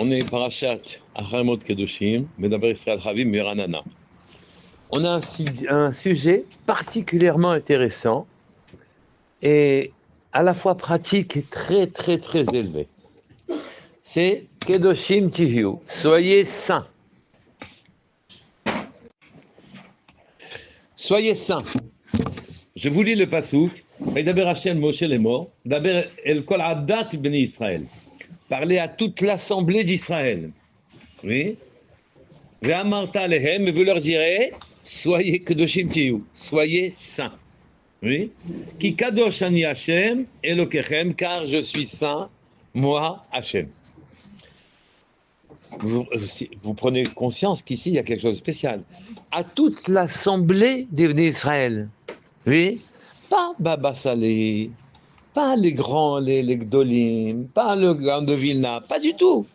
On est parachat Acharemot Kedoshim, Medaber Israël Chavim Miranana. On a un sujet particulièrement intéressant et à la fois pratique et très très très élevé. C'est Kedoshim Tihiu, soyez saints. Soyez saints. Je vous lis le pasouk. Medaber Hashem Moshe Lemor, Daber El Kol Adat Bnei Israël. Parler à toute l'assemblée d'Israël. Oui. Ve'amarta alehem, et vous leur direz, soyez kedoshim tiyu, soyez saints. Oui. Ki kadosh ani Hashem Elokechem, car je suis saint, moi Hashem. Vous prenez conscience qu'ici il y a quelque chose de spécial. À toute l'assemblée d'Israël. Oui. Pas Baba Saleh, pas les grands, les Gdolim, pas le grand de Vilna, pas du tout.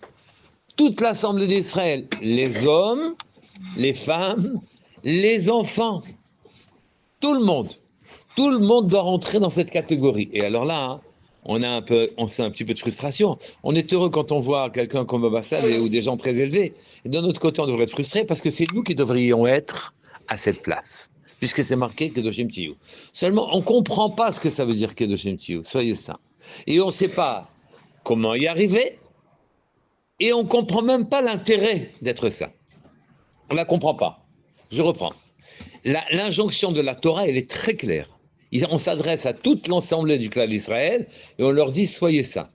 Toute l'assemblée d'Israël, les hommes, les femmes, les enfants, tout le monde doit rentrer dans cette catégorie. Et alors là, on sent un petit peu de frustration. On est heureux quand on voit quelqu'un comme Baba Saleh ou des gens très élevés. Et d'un autre côté, on devrait être frustré parce que c'est nous qui devrions être à cette place. Puisque c'est marqué Kedoshim Tiyu. Seulement, on ne comprend pas ce que ça veut dire Kedoshim Tiyu. Soyez saints. Et on ne sait pas comment y arriver. Et on ne comprend même pas l'intérêt d'être saint. On ne la comprend pas. Je reprends. L'injonction de la Torah, elle est très claire. On s'adresse à toute l'ensemble du clan d'Israël et on leur dit soyez saints.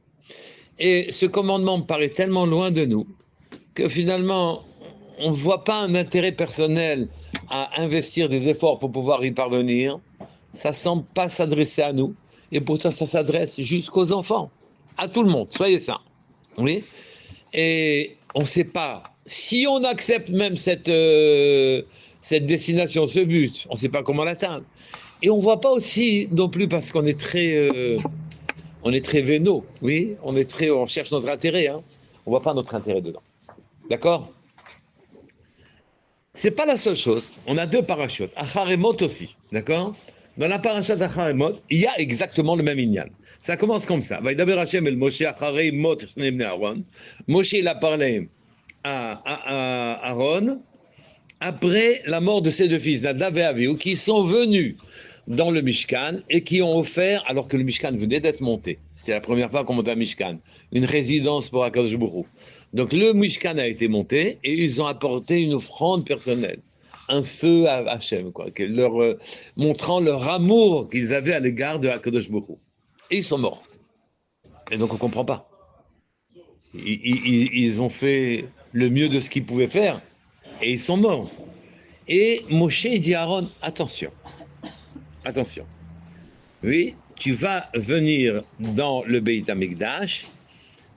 Et ce commandement me paraît tellement loin de nous que finalement, on ne voit pas un intérêt personnel à investir des efforts pour pouvoir y parvenir. Ça ne semble pas s'adresser à nous. Et pourtant, ça s'adresse jusqu'aux enfants. À tout le monde. Soyez saints. Oui. Et on ne sait pas. Si on accepte même cette destination, ce but, on ne sait pas comment l'atteindre. Et on ne voit pas aussi non plus parce qu'on est très vénaux. Oui. On cherche notre intérêt. Hein. On ne voit pas notre intérêt dedans. D'accord? C'est pas la seule chose. On a deux parachutes. Acharemot aussi. D'accord? Dans la parachat d'Acharemot, il y a exactement le même inyan. Ça commence comme ça. Vaïdaber Hashem el Moshe Acharemot Shnei Bnei Aaron. Moshe, il a parlé à Aaron après la mort de ses deux fils, Nadav et Avihu, qui sont venus dans le Mishkan et qui ont offert, alors que le Mishkan venait d'être monté. C'était la première fois qu'on montait un Mishkan. Une résidence pour Akadosh Baruch Hu. Donc le Mishkan a été monté et ils ont apporté une offrande personnelle, un feu à Hachem, montrant leur amour qu'ils avaient à l'égard de Akadosh Baruch Hu. Et ils sont morts. Et donc on ne comprend pas. Ils ont fait le mieux de ce qu'ils pouvaient faire et ils sont morts. Et Moshe dit à Aaron, attention. Oui, tu vas venir dans le Beit HaMikdash,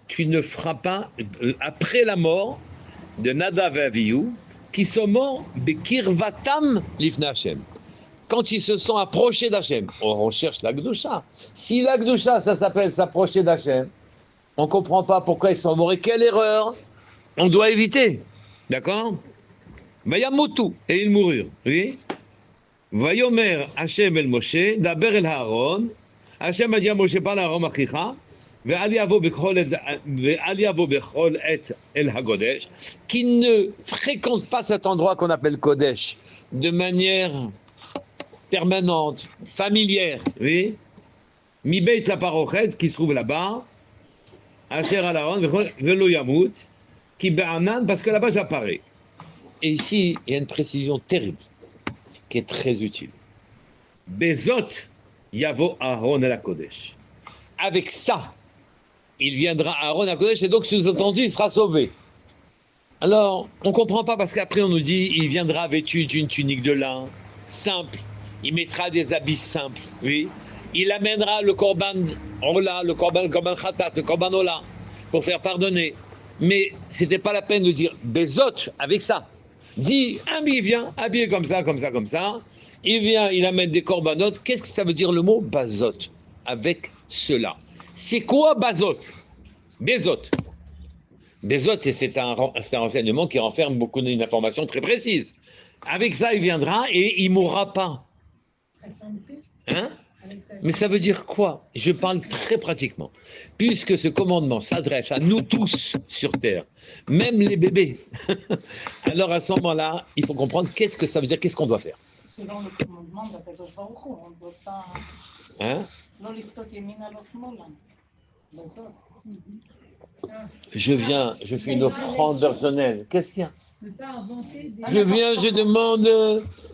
tu ne feras pas, après la mort de Nadav et Avihu, qui sont morts, Bekirvatam Lifnei Hashem. Quand ils se sont approchés d'Hachem. On cherche la Gdusha. Si la Gdusha, ça s'appelle s'approcher d'Hachem, on ne comprend pas pourquoi ils sont morts et quelle erreur on doit éviter. D'accord? Vayamutu, et ils moururent. Oui? Vayomer Hashem el Moshe, Daber el Aaron. Hashem a dit à Moshe, parle à Aaron Achicha. Ve'al yavo bechol et el hagodesh, qui ne fréquente pas cet endroit qu'on appelle Kodesh de manière permanente, familière, oui. Mi beit la parochet, qui se trouve là-bas, asher al Aaron velo yamut, qui be'anan, parce que là-bas j'apparais. Et ici, il y a une précision terrible, qui est très utile. Bezot yavo Aaron el hakodesh. Avec ça, il viendra à Aaron à Kodesh et donc sous-entendu, il sera sauvé. Alors, on ne comprend pas parce qu'après on nous dit, il viendra vêtu d'une tunique de lin, simple, il mettra des habits simples, oui. Il amènera le korban ola, le korban khatat, le korban ola, pour faire pardonner. Mais c'était pas la peine de dire bezot avec ça. Dit, il vient, habillé comme ça. Il vient, il amène des korbanot. Qu'est-ce que ça veut dire le mot bazot? Avec cela. C'est quoi bazot? Bezot. Bezot, c'est un renseignement qui renferme beaucoup d'informations très précises. Avec ça, il viendra et il ne mourra pas. Hein? Mais ça veut dire quoi? Je parle très pratiquement. Puisque ce commandement s'adresse à nous tous sur Terre, même les bébés, alors à ce moment-là, il faut comprendre qu'est-ce que ça veut dire, qu'est-ce qu'on doit faire. Selon le commandement d'Akadosh Baruch Hu, on ne doit pas... Hein? Non, l'istot yemina lo smola. D'accord. Je fais une offrande personnelle. Qu'est-ce qu'il y a? Ne pas inventer des...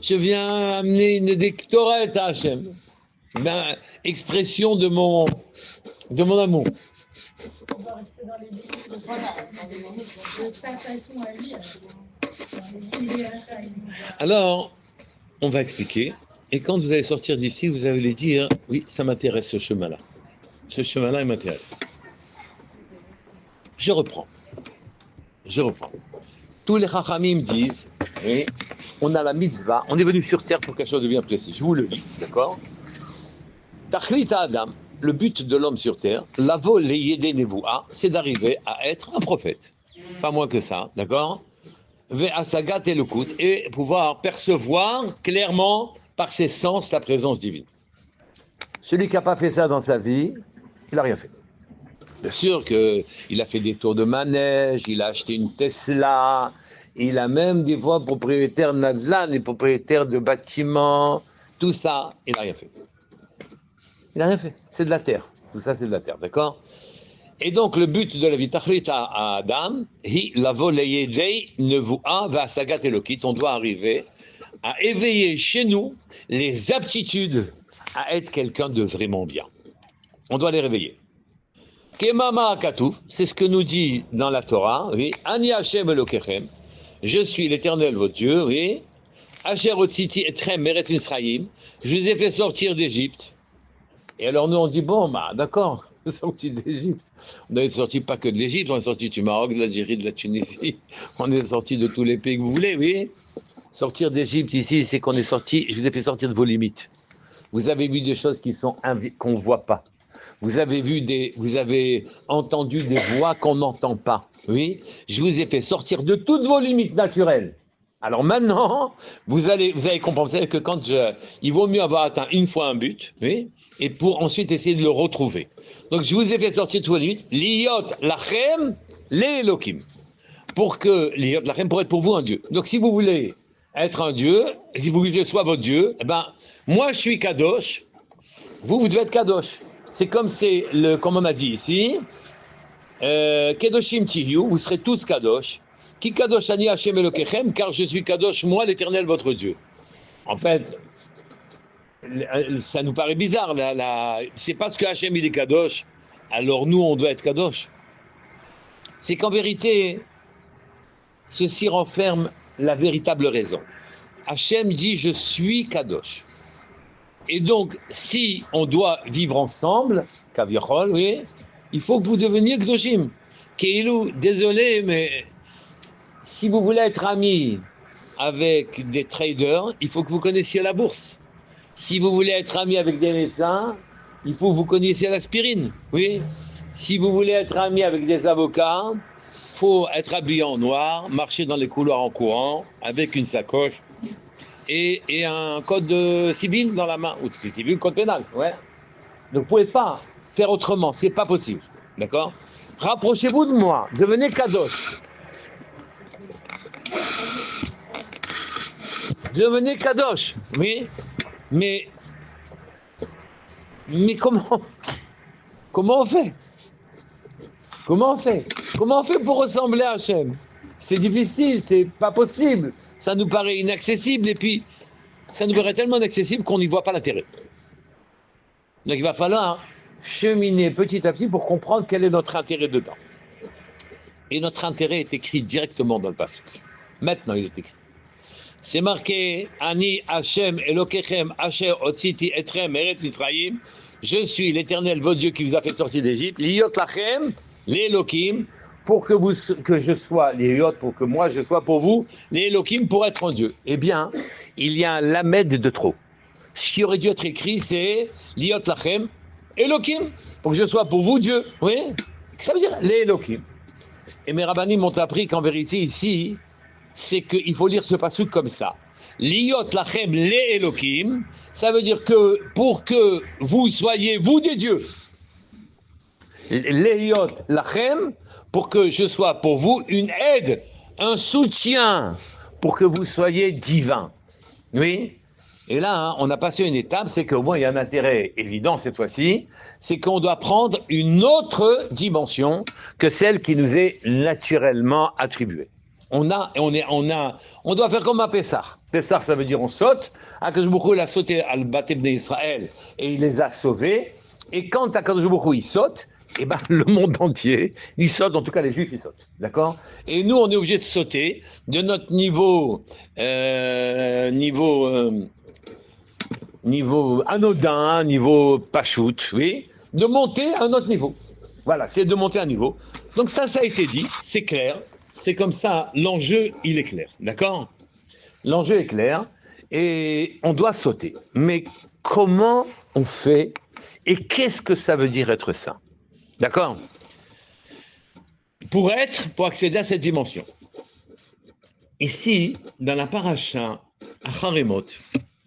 Je viens amener une déctorette à Hachem. Ben, expression de mon amour. On va rester dans les limites. Voilà. De sa façon à lui. Dans les limites. Alors, on va expliquer. Et quand vous allez sortir d'ici, vous allez dire, oui, ça m'intéresse ce chemin-là. Ce chemin-là, il m'intéresse. Je reprends. Tous les chachamim disent, oui, on a la mitzvah, on est venu sur terre pour quelque chose de bien précis. Je vous le lis, d'accord? Tachlit Adam, le but de l'homme sur terre, lavo leyede nevoua, c'est d'arriver à être un prophète. Pas moins que ça, d'accord? Ve'asagat elokut, et pouvoir percevoir clairement par ses sens la présence divine. Celui qui n'a pas fait ça dans sa vie, il n'a rien fait. Bien sûr qu'il a fait des tours de manège, il a acheté une Tesla, il a même des fois propriétaire de Nadlan et propriétaire de bâtiments, tout ça, il n'a rien fait. Il n'a rien fait, c'est de la terre, tout ça c'est de la terre, d'accord? Et donc le but de la vie, Tachlit à Adam, hi lavo leyedei nevoua va'asagat elokit, on doit arriver à éveiller chez nous les aptitudes à être quelqu'un de vraiment bien. On doit les réveiller. Kemama Katouf, c'est ce que nous dit dans la Torah, oui, Ani Hashem Elokechem, je suis l'Éternel votre Dieu, oui, Asher Otsiti Etrem Meret Misraïm, je vous ai fait sortir d'Égypte. Et alors nous on dit, bon, bah d'accord, sorti d'Égypte. On n'est sorti pas que de l'Égypte, on est sorti du Maroc, de l'Algérie, de la Tunisie, on est sorti de tous les pays que vous voulez, oui. Sortir d'Égypte ici, c'est qu'on est sorti, je vous ai fait sortir de vos limites. Vous avez vu des choses qu'on ne voit pas. Vous avez entendu des voix qu'on n'entend pas. Oui, je vous ai fait sortir de toutes vos limites naturelles. Alors maintenant, vous allez comprendre que il vaut mieux avoir atteint une fois un but, oui, et pour ensuite essayer de le retrouver. Donc je vous ai fait sortir de toutes vos limites. Liyot lachem le Elokim. Pour être pour vous un Dieu. Donc si vous voulez être un Dieu, si vous voulez que je sois votre Dieu, eh ben, moi je suis Kadosh, vous devez être Kadosh. C'est comme comme on a dit ici, Kedoshim Tihiu, vous serez tous Kadosh. Ki Kadosh Ani Hashem Elokechem, car je suis Kadosh, moi l'Éternel votre Dieu. En fait, ça nous paraît bizarre, c'est parce que Hashem il est Kadosh, alors nous on doit être Kadosh. C'est qu'en vérité, ceci renferme la véritable raison. Hashem dit je suis Kadosh. Et donc, si on doit vivre ensemble, Kaviachol, oui, il faut que vous deveniez Kdoshim. Keilou, désolé, mais si vous voulez être ami avec des traders, il faut que vous connaissiez la bourse. Si vous voulez être ami avec des médecins, il faut que vous connaissiez l'aspirine, oui. Si vous voulez être ami avec des avocats, il faut être habillé en noir, marcher dans les couloirs en courant, avec une sacoche, et un code civil dans la main, ou civil, code pénal, ouais. Donc vous pouvez pas faire autrement, c'est pas possible, d'accord? Rapprochez-vous de moi, devenez Kadosh. Devenez Kadosh, oui, mais comment on fait? Comment on fait pour ressembler à Hachem? C'est difficile, c'est pas possible. Ça nous paraît inaccessible et puis ça nous paraît tellement inaccessible qu'on n'y voit pas l'intérêt. Donc il va falloir cheminer petit à petit pour comprendre quel est notre intérêt dedans. Et notre intérêt est écrit directement dans le passage. Maintenant il est écrit. C'est marqué Ani Hashem Elokechem Asher Otsiti Etrem Eret Mitzrayim. Je suis l'Éternel, votre Dieu qui vous a fait sortir d'Égypte. Liyot lachem les Elokim, pour que je sois les Liyot, pour que moi je sois pour vous les Elokim, pour être en Dieu. Eh bien, il y a un lamed de trop. Ce qui aurait dû être écrit, c'est Liyot lachem Elokim, pour que je sois pour vous Dieu. Oui, ça veut dire les Elokim. Et mes rabbanim m'ont appris qu'en vérité ici, c'est qu'il faut lire ce passage comme ça. Liot lachem le Elokim, ça veut dire que pour que vous soyez, vous, des dieux. Liot lachem, pour que je sois pour vous une aide, un soutien, pour que vous soyez divins. Oui. Et là, hein, on a passé une étape, c'est qu'au moins il y a un intérêt évident cette fois-ci, c'est qu'on doit prendre une autre dimension que celle qui nous est naturellement attribuée. On doit faire comme un Pessah. Pessah, ça veut dire on saute. Akadosh Baruch Hu, il a sauté à Batem d'Israël et il les a sauvés. Et quand Akadosh Baruch Hu, il saute, eh ben, le monde entier, il saute, en tout cas les Juifs, ils sautent. D'accord? Et nous, on est obligé de sauter de notre niveau anodin, niveau pachout, oui, de monter à un autre niveau. Voilà, c'est de monter à un niveau. Donc ça a été dit, c'est clair, c'est comme ça, l'enjeu, il est clair, d'accord? L'enjeu est clair, et on doit sauter. Mais comment on fait, et qu'est-ce que ça veut dire être saint? D'accord? Pour accéder à cette dimension. Ici, dans la paracha, à Haremot,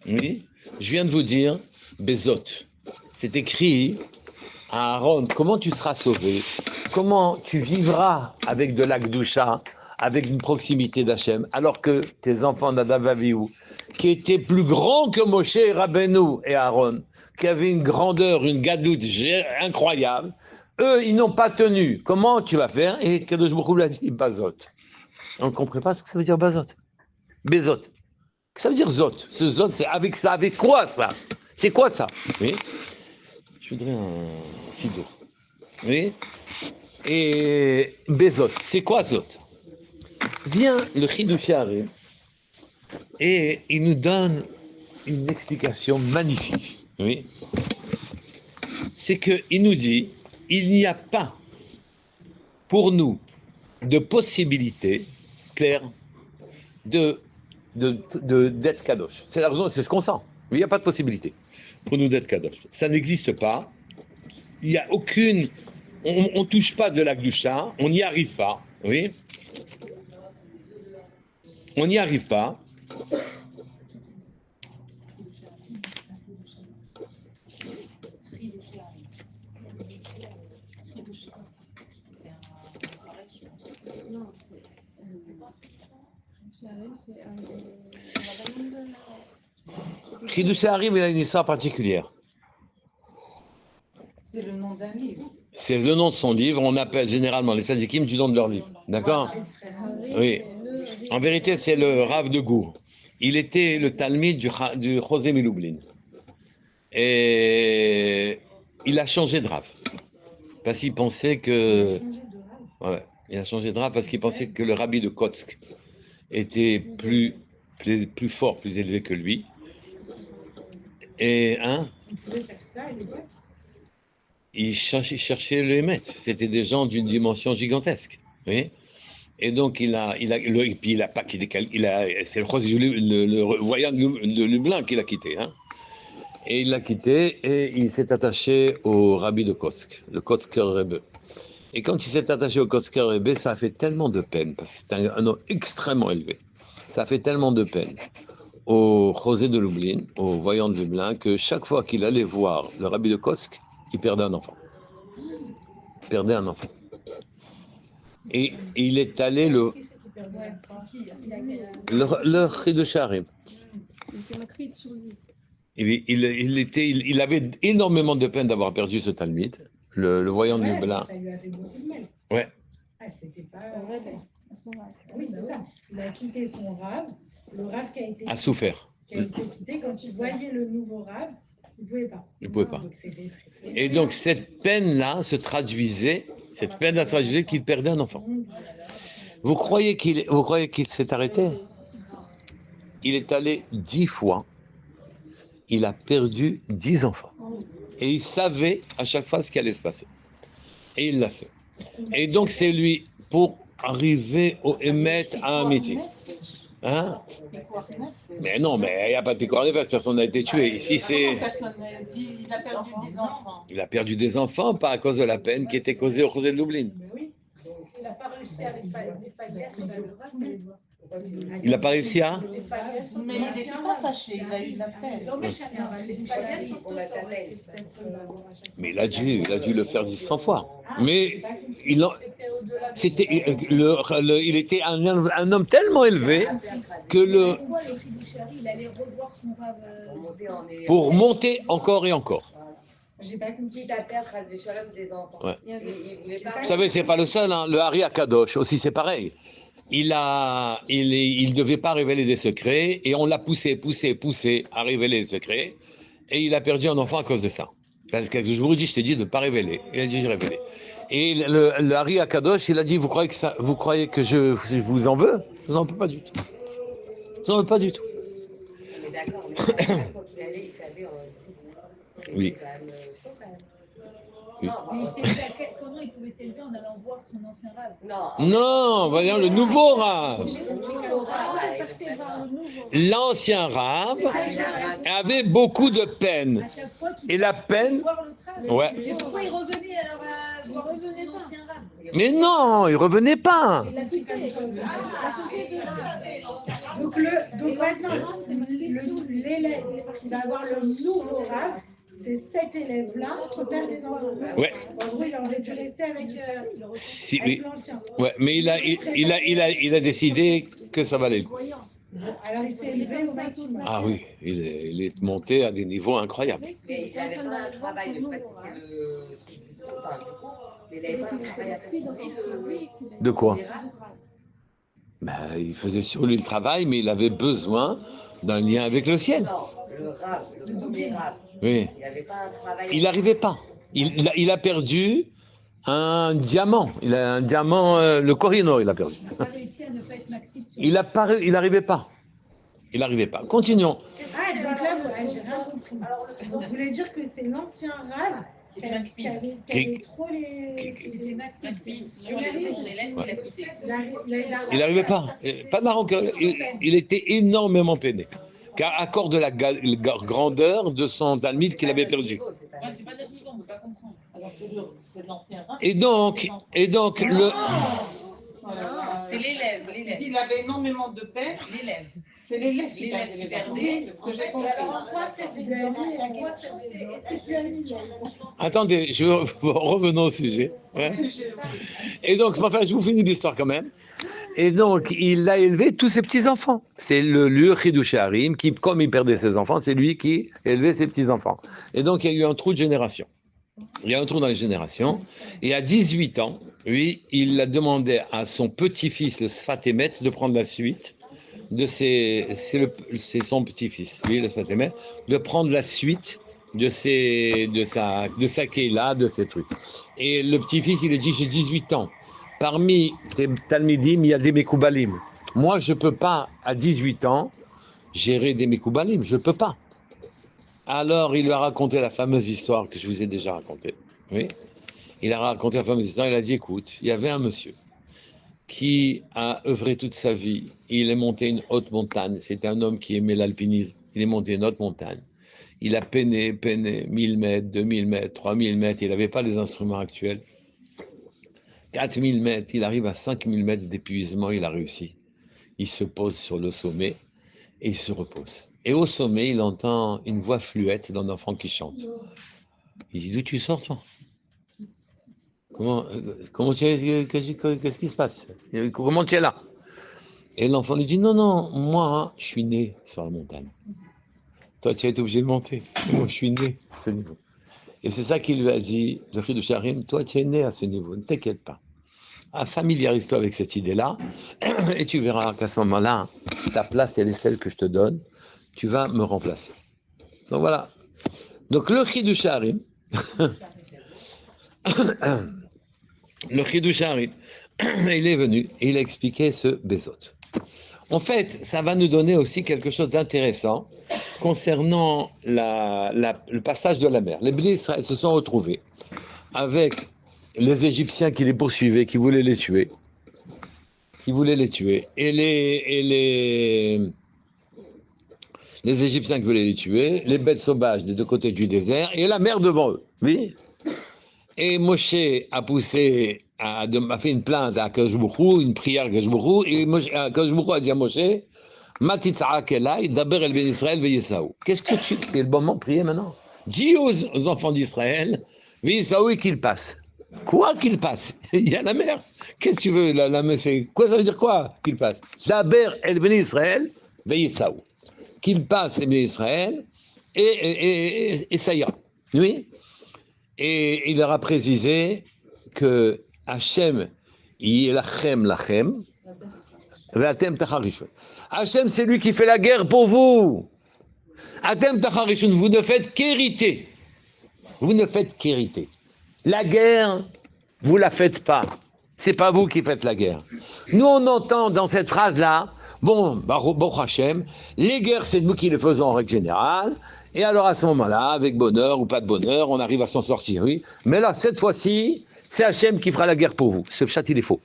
oui, je viens de vous dire, Bezot. C'est écrit à Aaron, comment tu seras sauvé? Comment tu vivras avec de l'Akdoucha, avec une proximité d'Hachem, alors que tes enfants Nadav et Avihu, qui étaient plus grands que Moshe, Rabbeinu et Aaron, qui avaient une grandeur, une gadoute incroyable, eux, ils n'ont pas tenu. Comment tu vas faire? Et Kadosh Baruch Hu l'a dit, Bazot. On ne comprend pas ce que ça veut dire Bazot. Bezot. Ça veut dire Zot. Ce Zot, c'est avec ça. Avec quoi ça? C'est quoi ça? Oui. Je voudrais un sido. Oui. Et Bezot. C'est quoi Zot? Vient le Chidush Harim et il nous donne une explication magnifique. Oui. C'est qu'il nous dit, il n'y a pas pour nous de possibilité claire d'être kadosh. C'est la raison, c'est ce qu'on sent. Il n'y a pas de possibilité pour nous d'être kadosh. Ça n'existe pas. Il n'y a aucune. On touche pas de la gdusha. On n'y arrive pas. Oui. On n'y arrive pas. Chidush Harim, il a une histoire particulière. C'est le nom d'un livre. C'est le nom de son livre. On appelle généralement les tzadikim du nom de leur livre. D'accord? Oui. En vérité, c'est le Rav de Gour. Il était le talmid du José Miloublin. Et il a changé de Rav. Parce qu'il pensait que. Ouais, il a changé de Rav parce qu'il pensait que le rabbi de Kotsk était plus fort, plus élevé que lui. Et il cherchait le Hémet. C'était des gens d'une dimension gigantesque. Oui. Et donc puis il a pas quitté. C'est le voyant de Lublin qu'il a quitté. Hein. Et il l'a quitté et il s'est attaché au rabbi de Kotsk, le Kotzker Rebbe. Et quand il s'est attaché au Kotzker Rebbe, ça a fait tellement de peine, parce que c'est un homme extrêmement élevé. Ça a fait tellement de peine au José de Lublin, au voyant de Lublin, que chaque fois qu'il allait voir le rabbi de Kotsk, il perdait un enfant. Il perdait un enfant. Et il est allé le Chidush Harim. Il avait énormément de peine d'avoir perdu ce talmid, le voyant de Lublin. Ça lui a fait beaucoup de mal. Ouais. Ah, c'était pas. Oui, c'est ça. Il a quitté son rave. Le rave qui a été. A souffert. Qui a été quitté quand il voyait le nouveau rave. Il ne pouvait pas. Il ne pouvait pas. Donc, et donc cette peine-là se traduisait qu'il perdait un enfant. Vous croyez qu'il s'est arrêté? Il est allé 10 fois. Il a perdu 10 enfants. Et il savait à chaque fois ce qui allait se passer. Et il l'a fait. Et donc c'est lui, pour arriver au Hémet à un meeting. Hein? Mais non, mais il n'y a pas de Picor Nefesh, personne n'a été tué. Ici, c'est. Il a perdu des enfants. Il a perdu des enfants, pas à cause de la peine qui était causée au José de Lublin. Il n'a pas réussi à les faillir sur le rave. Il n'a pas réussi à... Mais il n'était pas fâché, il a eu de la peine. Mais il a dû le faire 100 fois. Mais il était un homme tellement élevé que il allait revoir son rave pour monter encore et encore. J'ai pas compris. Des enfants. Ouais. Il Vous savez, c'est pas le seul, hein. Le Hari Akadosh aussi, c'est pareil. Il devait pas révéler des secrets et on l'a poussé à révéler les secrets et il a perdu un enfant à cause de ça. Parce que je vous dis, je t'ai dit de ne pas révéler. Il a dit je révélais. Et le Hari Akadosh, il a dit vous croyez que je vous en veux? Je vous en veux pas du tout. Je vous en veux pas du tout. Mais d'accord, mais quand il allait, il savait Oui. Oui. Comment il pouvait s'élever en allant voir son ancien rave? Non, voyons le nouveau rave. L'ancien rave avait beaucoup de peine. Et la peine... Ouais. Mais pourquoi il revenait alors voir son ancien rave? Mais non, il revenait pas. Il a quitté. Donc maintenant, l'élève qui va avoir le nouveau rave, c'est cet élève-là qui perd des enfants. Ouais. En gros, il aurait dû rester avec l'ancien. Ouais, mais il a décidé que ça valait le coup. Alors il s'est élevé au maximum. Ah oui, il est monté à des niveaux incroyables. Mais il n'avait pas un travail, je ne sais pas si c'est du coup, mais il n'avait pas un travail à faire. De quoi? Il faisait sur lui le travail, mais il avait besoin d'un lien avec le ciel. Non, le rave, le premier rave. Oui. Il n'avait pas un travail. Il n'arrivait pas. Il a perdu un diamant. Il a un diamant, le Corino, il a perdu. Il n'a pas réussi à ne pas être macrite sur Il n'arrivait pas. Il n'arrivait pas. Continuons. Ah, donc là, j'ai rien compris. Donc, vous voulez dire que c'est l'ancien rave qui avait trop les... Sur les élèves, il a quitté. Il n'arrivait pas. Pas de la rancœur. Il était énormément peiné. Car à cause de la grandeur de son talmide qu'il avait perdu. Ouais, c'est pas notre niveau, on ne peut pas comprendre. Alors c'est l'ancien rave. Et donc le... C'est l'élève. Il avait énormément de peine. L'élève. C'est l'élève qui perdait. C'est ce que j'ai compris. Alors, en quoi Attendez, revenons au sujet. Ouais. Et donc, enfin, je vous finis l'histoire quand même. Et donc, il a élevé tous ses petits-enfants. C'est le Chiddushei Harim qui, comme il perdait ses enfants, c'est lui qui élevait ses petits-enfants. Et donc, il y a eu un trou de génération. Il y a un trou dans les générations. Et à 18 ans, lui, il a demandé à son petit-fils, le Sfatemet, de prendre la suite de c'est son petit-fils, lui, le Sfatemet, de prendre la suite de sa Kéla, de ses trucs. Et le petit-fils, il a dit, j'ai 18 ans. Parmi tes Talmidim, il y a des Mekoubalim. Moi, je ne peux pas, à 18 ans, gérer des Mekoubalim. Je ne peux pas. Alors, il lui a raconté la fameuse histoire que je vous ai déjà racontée. Oui. Il a raconté la fameuse histoire. Il a dit, écoute, il y avait un monsieur qui a œuvré toute sa vie. Il est monté une haute montagne. C'était un homme qui aimait l'alpinisme. Il est monté une haute montagne. Il a peiné, 1000 mètres, 2000 mètres, 3000 mètres. Il n'avait pas les instruments actuels. 4000 mètres, il arrive à 5000 mètres d'épuisement, il a réussi. Il se pose sur le sommet et il se repose. Et au sommet, il entend une voix fluette d'un enfant qui chante. Il dit, d'où tu sors, toi? Qu'est-ce qui se passe? Comment tu es là? Et l'enfant lui dit, non, moi, je suis né sur la montagne. Toi, tu as été obligé de monter. Moi, je suis né à ce niveau. Et c'est ça qu'il lui a dit, le Chiddushei Harim, toi, tu es né à ce niveau, ne t'inquiète pas. Familiarise-toi avec cette idée-là, et tu verras qu'à ce moment-là, ta place, elle est celle que je te donne, tu vas me remplacer. Donc voilà. Donc le Chiddushei Harim, il est venu et il a expliqué ce Bezot. En fait, ça va nous donner aussi quelque chose d'intéressant concernant le passage de la mer. Les Bnei Israël se sont retrouvés avec les Égyptiens qui les poursuivaient, qui voulaient les tuer. Et les Égyptiens qui voulaient les tuer, les bêtes sauvages des deux côtés du désert, et la mer devant eux. Oui. Et Moshe a poussé, a fait une plainte à Akadosh Baruch Hu, une prière à Akadosh Baruch Hu, et Akadosh Baruch Hu a dit à Moshe, Matitza'ak elai, daber el ben Israël ve'Yesaou. Qu'est-ce que tu... C'est le moment de prier maintenant. Dis aux enfants d'Israël, ve'Yesaou et qu'ils passent. Quoi qu'il passe? Il y a la mer. Qu'est-ce que tu veux, la mer, c'est... Quoi ça veut dire quoi qu'il passe? Daber el ben Israël ve'Yesaou. Qu'il passe el ben Israël et ça ira. Oui. Et il leur a précisé que Hachem, yilachem lachem, ve'atem tacharishon. Hachem, c'est lui qui fait la guerre pour vous. Atem tacharishon, vous ne faites qu'hériter. Vous ne faites qu'hériter. La guerre, vous la faites pas. C'est pas vous qui faites la guerre. Nous, on entend dans cette phrase-là, bon, Baruch Hachem, les guerres, c'est nous qui les faisons en règle générale. Et alors à ce moment-là, avec bonheur ou pas de bonheur, on arrive à s'en sortir, oui. Mais là, cette fois-ci, c'est Hachem qui fera la guerre pour vous. Ce pshat, il est faux.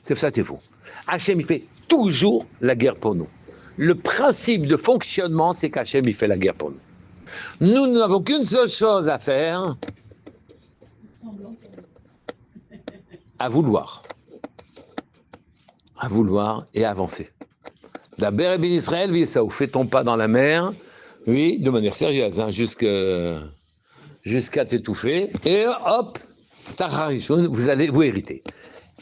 Ce pshat, il est faux. Hachem, il fait toujours la guerre pour nous. Le principe de fonctionnement, c'est qu'Hachem, il fait la guerre pour nous. Nous n'avons qu'une seule chose à faire, à vouloir et avancer. D'Aber et Ben Israël, ça vous fait ton pas dans la mer, oui, de manière sérieuse, hein, jusqu'à t'étouffer, et hop, Tacharishon, vous héritez.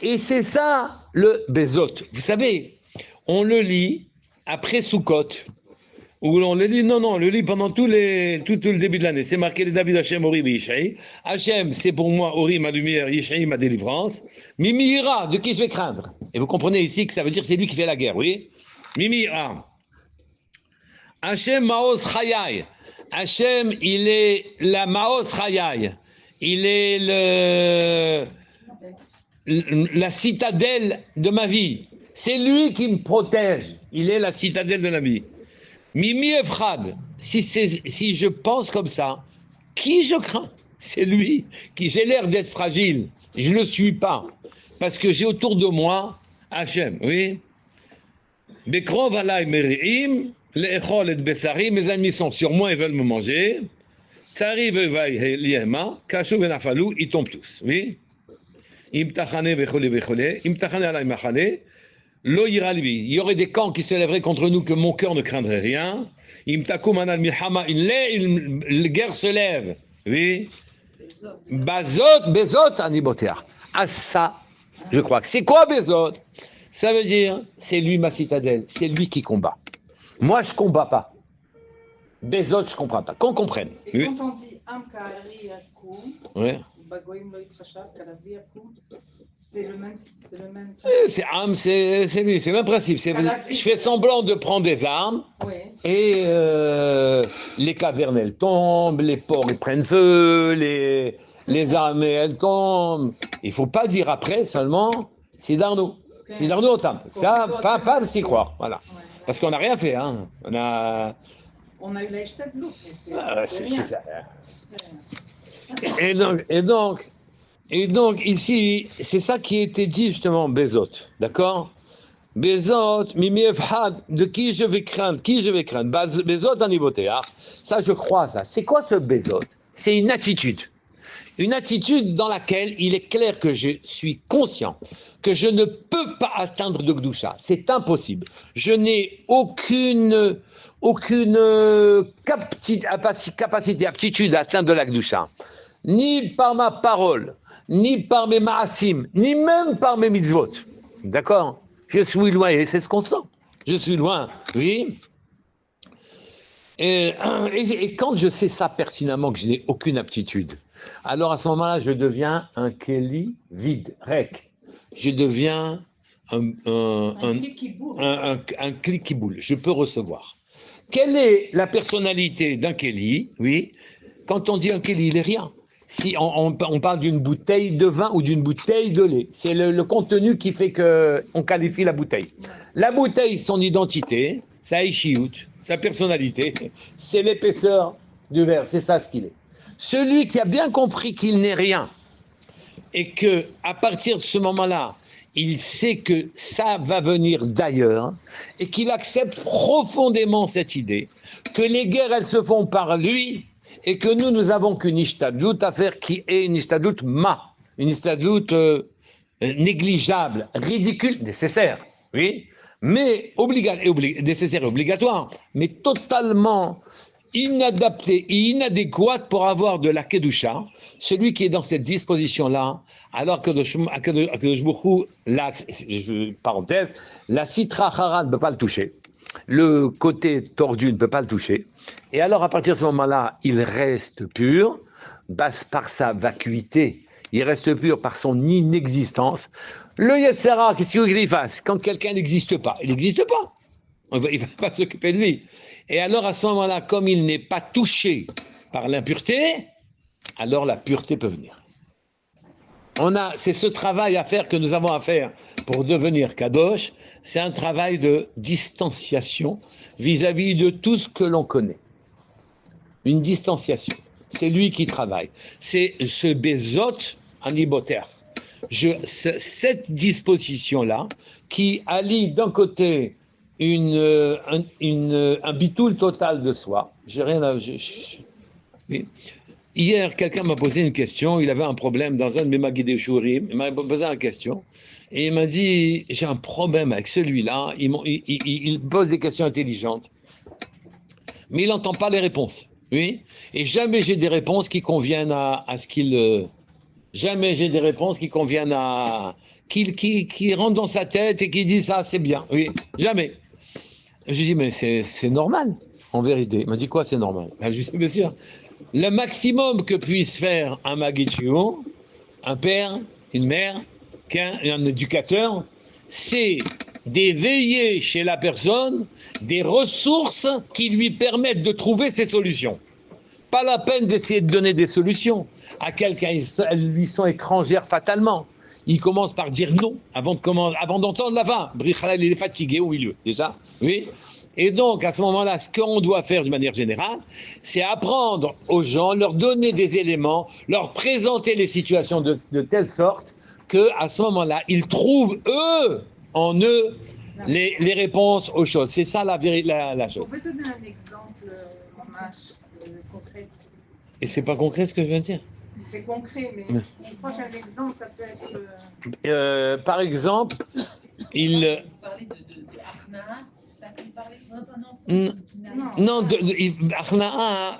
Et c'est ça le Bezot. Vous savez, on le lit après Sukkot, où on le lit, non, on le lit pendant tout le début de l'année. C'est marqué les David Hachem, Ori, Yishaï. Hachem, c'est pour moi, Ori, ma lumière, Yishaï, ma délivrance. Mimi ira, de qui je vais craindre. Et vous comprenez ici que ça veut dire que c'est lui qui fait la guerre, oui? Mimi ira. Hachem, Maoz Chayai. Hachem, il est la Maoz Chayai. Il est la citadelle de ma vie. C'est lui qui me protège. Il est la citadelle de la vie. Mimi Efrad, si je pense comme ça, qui je crains? C'est lui qui, j'ai l'air d'être fragile, je ne le suis pas, parce que j'ai autour de moi Hachem, oui. Bekrov alay meri'im, le'echol et besari, mes amis sont sur moi, ils veulent me manger. Tsari vevay liema, kashu venafalou, ils tombent tous, oui. Imtachane vechole vechole, imtachane alay machane. Il y aurait des camps qui se lèveraient contre nous que mon cœur ne craindrait rien. Une guerre se lève. Oui. Bezot, aniboteach. Ah ça, je crois que c'est quoi Bezot? Ça veut dire, c'est lui ma citadelle, c'est lui qui combat. Moi, je combats pas. Bezot, je comprends pas. Qu'on comprenne. Et quand on dit Amkari Yakum, Bagoim Loït Rachab, Kalavi Yakum, c'est le même. C'est lui, c'est le même principe. Je fais semblant de prendre des armes, oui. Et les cavernes elles tombent, les ports ils prennent feu, les armées elles tombent. Il faut pas dire après seulement Sidarno au temple. Ça, pas s'y croire, voilà. Ouais. Parce qu'on n'a rien fait, hein. On a eu la Shtadlouk, c'est ça. Et donc, ici, c'est ça qui a été dit justement, Bezot, d'accord? Bezot, Mimi Efhad, de qui je vais craindre? Bezot anibotea. Ça, je crois, ça. C'est quoi ce Bezot? C'est une attitude. Une attitude dans laquelle il est clair que je suis conscient que je ne peux pas atteindre de Gdusha. C'est impossible. Je n'ai aucune capacité, aptitude à atteindre de la Gdusha. Ni par ma parole, ni par mes ma'asim, ni même par mes mitzvot. D'accord? Je suis loin, et c'est ce qu'on sent. Je suis loin, oui. Et quand je sais ça pertinemment, que je n'ai aucune aptitude, alors à ce moment-là, je deviens un Keli vide, rek. Je deviens un Kli qui boule. Je peux recevoir. Quelle est la personnalité d'un Keli? Oui. Quand on dit un Keli, il est rien. Si on parle d'une bouteille de vin ou d'une bouteille de lait, c'est le contenu qui fait qu'on qualifie la bouteille. La bouteille, son identité, sa ishiout, sa personnalité, c'est l'épaisseur du verre, c'est ça ce qu'il est. Celui qui a bien compris qu'il n'est rien et que à partir de ce moment-là, il sait que ça va venir d'ailleurs et qu'il accepte profondément cette idée que les guerres elles se font par lui et que nous avons qu'une ishtadlout à faire qui est une ishtadlout une ishtadlout négligeable, ridicule, nécessaire, oui, mais nécessaire et obligatoire, mais totalement inadapté et inadéquate pour avoir de la kedusha. Celui qui est dans cette disposition-là, alors que Akadosh Baruch Hu, parenthèse, la sitra hara ne peut pas le toucher, le côté tordu ne peut pas le toucher, et alors à partir de ce moment-là, il reste pur, par sa vacuité, il reste pur par son inexistence. Le Yetzera, qu'est-ce qu'il fasse quand quelqu'un n'existe pas? Il n'existe pas. Il ne va pas s'occuper de lui. Et alors, à ce moment-là, comme il n'est pas touché par l'impureté, alors la pureté peut venir. C'est ce travail à faire que nous avons à faire pour devenir Kadosh. C'est un travail de distanciation vis-à-vis de tout ce que l'on connaît. Une distanciation. C'est lui qui travaille. C'est ce Bezot Aniboter. Cette disposition-là, qui allie d'un côté un bitoul total de soi. J'ai rien à... Oui. Hier, quelqu'un m'a posé une question, il avait un problème dans un de mes Magidei Shurim, il m'a posé une question, et il m'a dit, j'ai un problème avec celui-là, il pose des questions intelligentes, mais il n'entend pas les réponses. Oui, et jamais j'ai des réponses qui conviennent à ce qu'il... Jamais j'ai des réponses qui conviennent à... qui rentrent dans sa tête et qui disent ça, c'est bien. Oui, jamais. Je lui dis, mais c'est normal, en vérité. Il m'a dit, quoi, c'est normal? Je lui dis, bien sûr. Le maximum que puisse faire un Magichio, un père, une mère, un éducateur, c'est d'éveiller chez la personne des ressources qui lui permettent de trouver ses solutions. Pas la peine d'essayer de donner des solutions à quelqu'un, elles lui sont étrangères fatalement. Il commence par dire non avant d'entendre la fin. Brichalal, il est fatigué au milieu, déjà. Oui. Et donc, à ce moment-là, ce qu'on doit faire de manière générale, c'est apprendre aux gens, leur donner des éléments, leur présenter les situations de telle sorte que, à ce moment-là, ils trouvent en eux, les réponses aux choses. C'est ça la chose. On peut donner un exemple, concret. Et c'est pas concret ce que je viens de dire. C'est concret, mais une fois qu'un exemple, ça peut être... Par exemple, il... Vous parlez de Arna, c'est ça que vous parlez? Non,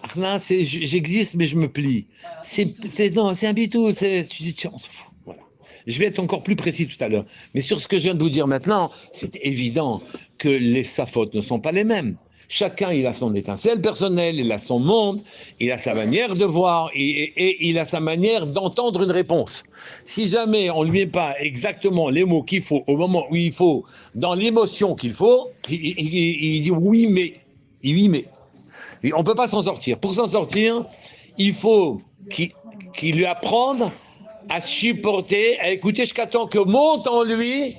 Arna, j'existe, mais je me plie. C'est un bitou, on s'en fout. Voilà. Je vais être encore plus précis tout à l'heure. Mais sur ce que je viens de vous dire maintenant, c'est évident que les safotes ne sont pas les mêmes. Chacun, il a son étincelle personnelle, il a son monde, il a sa manière de voir et il a sa manière d'entendre une réponse. Si jamais on ne lui met pas exactement les mots qu'il faut au moment où il faut, dans l'émotion qu'il faut, il dit oui mais. On ne peut pas s'en sortir. Pour s'en sortir, il faut qu'il lui apprenne à supporter, à écouter jusqu'à temps que monte en lui